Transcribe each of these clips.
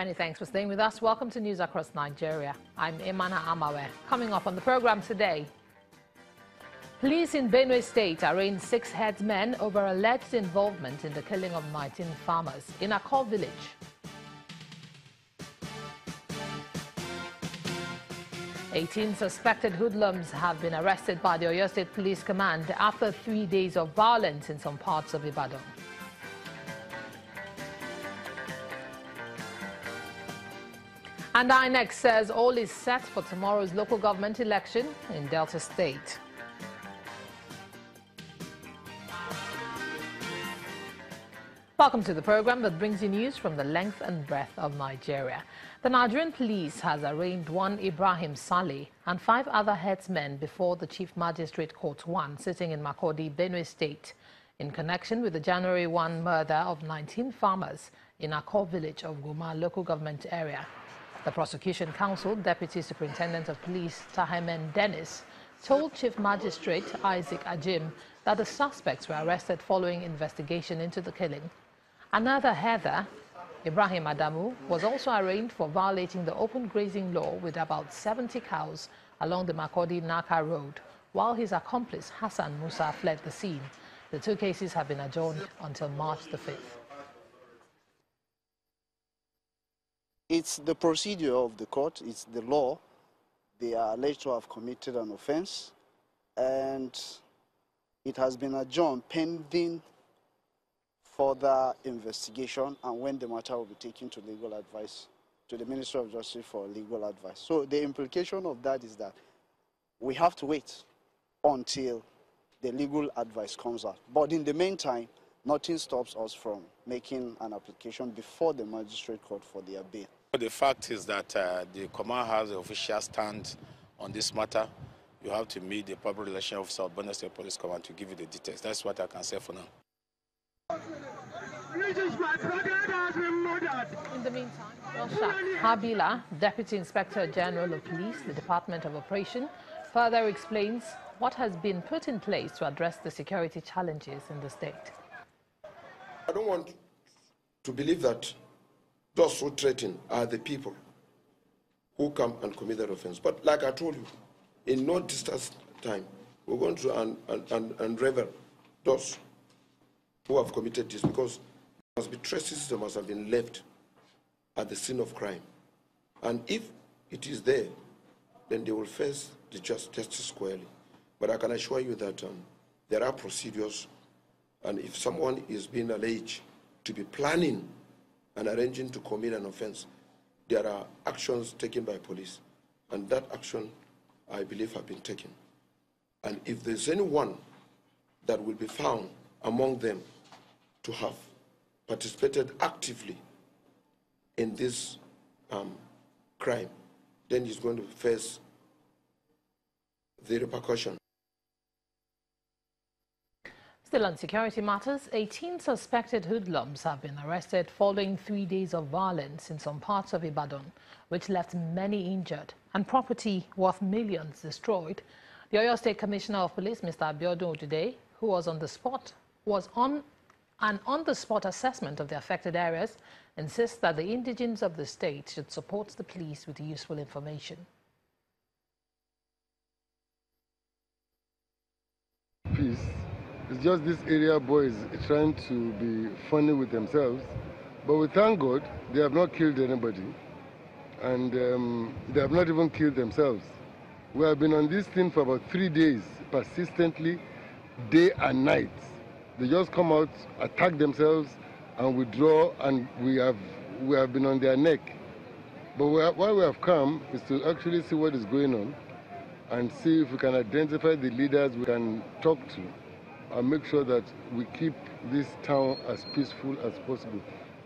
Many thanks for staying with us. Welcome to News Across Nigeria. I'm Imana Amawe. Coming up on the program today, police in Benue State arraigned 6 herdsmen over alleged involvement in the killing of 19 farmers in Arraigned village. Eighteen suspected hoodlums have been arrested by the Oyo State Police Command after 3 days of violence in some parts of Ibadan. And INEC says all is set for tomorrow's local government election in Delta State. Welcome to the program that brings you news from the length and breadth of Nigeria. The Nigerian police has arraigned one Ibrahim Saleh and 5 other headsmen before the Chief Magistrate Court 1 sitting in Makurdi, Benue State, in connection with the January 1 murder of 19 farmers in Arraigned village of Guma local government area. The Prosecution Counsel, Deputy Superintendent of Police Tahemen Dennis, told Chief Magistrate Isaac Ajim that the suspects were arrested following investigation into the killing. Another heather, Ibrahim Adamu, was also arraigned for violating the open grazing law with about 70 cows along the Makurdi-Naka road, while his accomplice Hassan Musa fled the scene. The 2 cases have been adjourned until March the 5th. It's the procedure of the court, it's the law. They are alleged to have committed an offense, and it has been adjourned pending further investigation and when the matter will be taken to legal advice, to the Ministry of Justice for legal advice. So the implication of that is that we have to wait until the legal advice comes out. But in the meantime, nothing stops us from making an application before the magistrate court for their bail. The fact is that the command has an official stand on this matter. You have to meet the public relations officer of Benue State Police Command to give you the details. That's what I can say for now. In the meantime, Joshua Habila, Deputy Inspector General of Police, the Department of Operation, further explains what has been put in place to address the security challenges in the state. I don't want to believe that those who threaten are the people who come and commit that offense. But like I told you, in no distant time, we're going to unravel those who have committed this, because there must be traces that must have been left at the scene of crime. And if it is there, then they will face the justice squarely. But I can assure you that there are procedures, and if someone is being alleged to be planning and arranging to commit an offense, there are actions taken by police, and that action, I believe, have been taken. And if there's anyone that will be found among them to have participated actively in this crime, then he's going to face the repercussion. Still on security matters, 18 suspected hoodlums have been arrested following 3 days of violence in some parts of Ibadan, which left many injured and property worth millions destroyed. The Oyo State Commissioner of Police, Mr. Abiodun Odude, who was on the spot, was on an on-the-spot assessment of the affected areas, insists that the indigents of the state should support the police with useful information. Peace. It's just this area boys trying to be funny with themselves, but we thank God they have not killed anybody, and they have not even killed themselves. We have been on this thing for about 3 days, persistently, day and night. They just come out, attack themselves, and withdraw, and we have been on their neck. But why we have come is to actually see what is going on and see if we can identify the leaders we can talk to and make sure that we keep this town as peaceful as possible.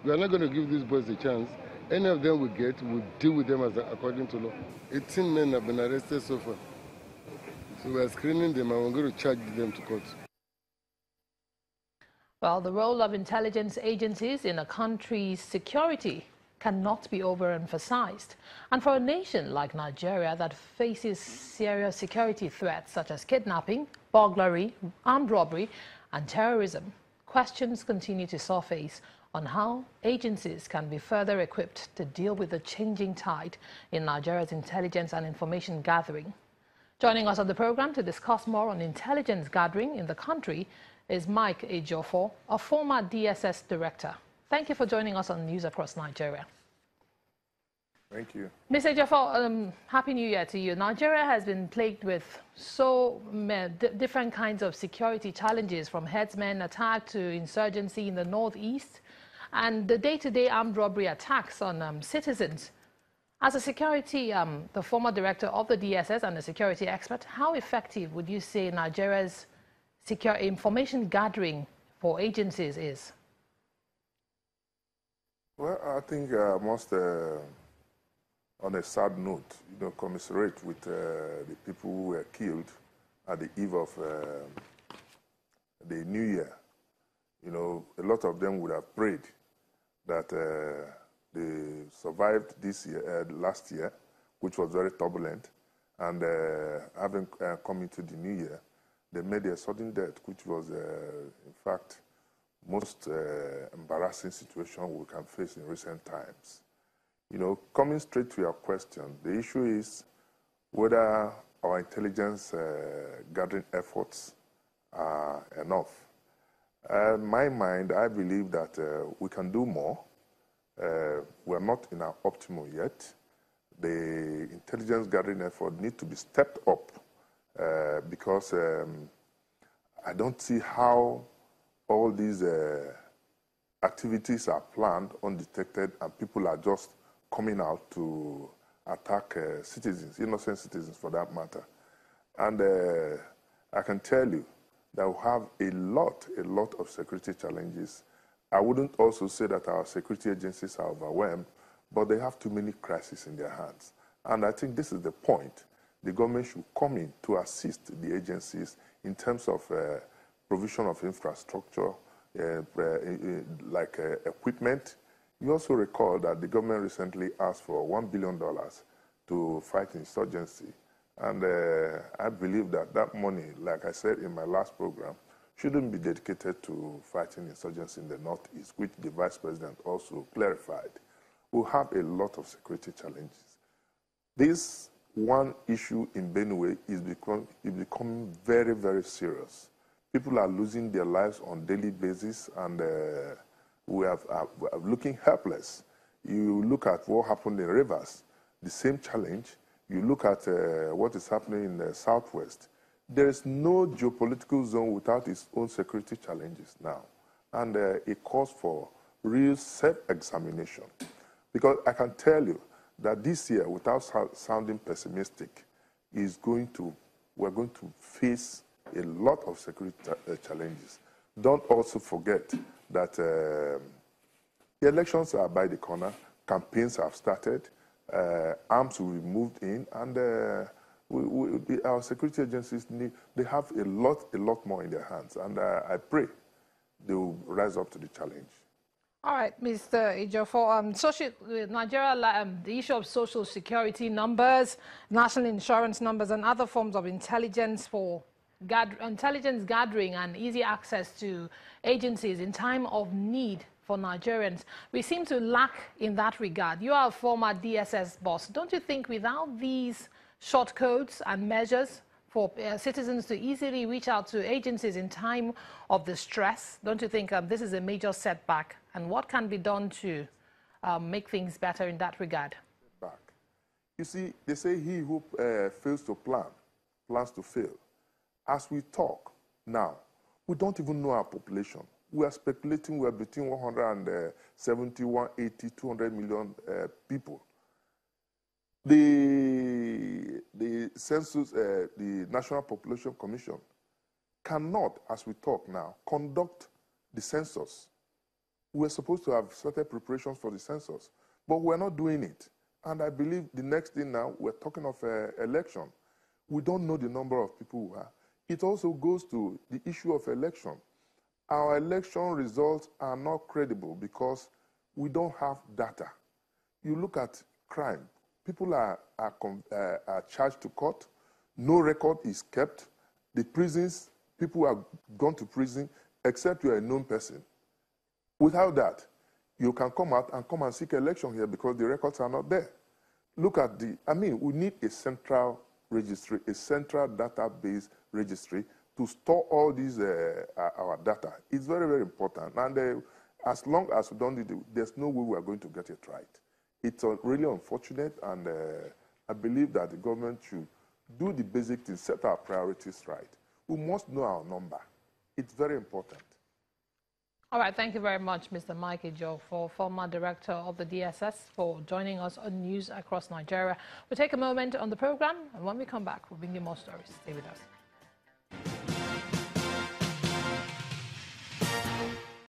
We are not going to give these boys a chance. Any of them we get, we'll deal with them according to law. 18 men have been arrested so far. So we are screening them and we're going to charge them to court. Well, the role of intelligence agencies in a country's security cannot be overemphasized. And for a nation like Nigeria that faces serious security threats such as kidnapping, burglary, armed robbery, and terrorism, questions continue to surface on how agencies can be further equipped to deal with the changing tide in Nigeria's intelligence and information gathering. Joining us on the program to discuss more on intelligence gathering in the country is Mike Ejiofor, a former DSS director. Thank you for joining us on News Across Nigeria. Thank you. Mr. Ejiofor, Happy New Year to you. Nigeria has been plagued with so many different kinds of security challenges, from herdsmen attack to insurgency in the northeast and the day-to-day armed robbery attacks on citizens. As a security, the former director of the DSS and a security expert, how effective would you say Nigeria's secure information gathering for agencies is? Well, I think on a sad note, commiserate with the people who were killed at the eve of the New Year. A lot of them would have prayed that they survived this year, last year, which was very turbulent, and having come into the New Year, they made a sudden death, which was, in fact, most embarrassing situation we can face in recent times. Coming straight to your question, the issue is whether our intelligence gathering efforts are enough. In my mind, I believe that we can do more. We're not in our optimum yet. The intelligence gathering effort needs to be stepped up because I don't see how all these activities are planned, undetected, and people are just coming out to attack citizens, innocent citizens for that matter. And I can tell you that we have a lot of security challenges. I wouldn't also say that our security agencies are overwhelmed, but they have too many crises in their hands. And I think this is the point. The government should come in to assist the agencies in terms of provision of infrastructure, like equipment. You also recall that the government recently asked for $1 billion to fight insurgency. And I believe that that money, like I said in my last program, shouldn't be dedicated to fighting insurgency in the Northeast, which the Vice President also clarified. We have a lot of security challenges. This one issue in Benue is becoming very, very serious. People are losing their lives on a daily basis, and we are looking helpless. You look at what happened in Rivers, the same challenge. You look at what is happening in the Southwest. There is no geopolitical zone without its own security challenges now. And it calls for real self-examination. Because I can tell you that this year, without sounding pessimistic, we're going to face a lot of security challenges. Don't also forget that the elections are by the corner, campaigns have started, arms will be moved in, and our security agencies they have a lot more in their hands, and I pray they will rise up to the challenge. All right, Mr. Ejiofor, Nigeria, the issue of social security numbers, national insurance numbers, and other forms of intelligence gathering and easy access to agencies in time of need for Nigerians. We seem to lack in that regard. You are a former DSS boss. Don't you think without these short codes and measures for citizens to easily reach out to agencies in time of distress, don't you think this is a major setback? And what can be done to make things better in that regard? You see, they say he who fails to plan, plans to fail. As we talk now, we don't even know our population. We are speculating we are between 170, 180, 200 million people. The census, the National Population Commission, cannot, as we talk now, conduct the census. We're supposed to have started preparations for the census, but we're not doing it. And I believe the next thing now, we're talking of election. We don't know the number of people who are. It also goes to the issue of election. Our election results are not credible because we don't have data. You look at crime. People are charged to court. No record is kept. The prisons, people have gone to prison except you're a known person. Without that, you can come out and come and seek election here because the records are not there. Look at we need a central registry, a central database registry to store all these, our data. It's very, very important. And as long as we don't do it, there's no way we are going to get it right. It's really unfortunate, and I believe that the government should do the basic things, set our priorities right. We must know our number. It's very important. All right, thank you very much, Mr. Mike Ejo, former director of the DSS, for joining us on News Across Nigeria. We'll take a moment on the program, and when we come back, we'll bring you more stories. Stay with us.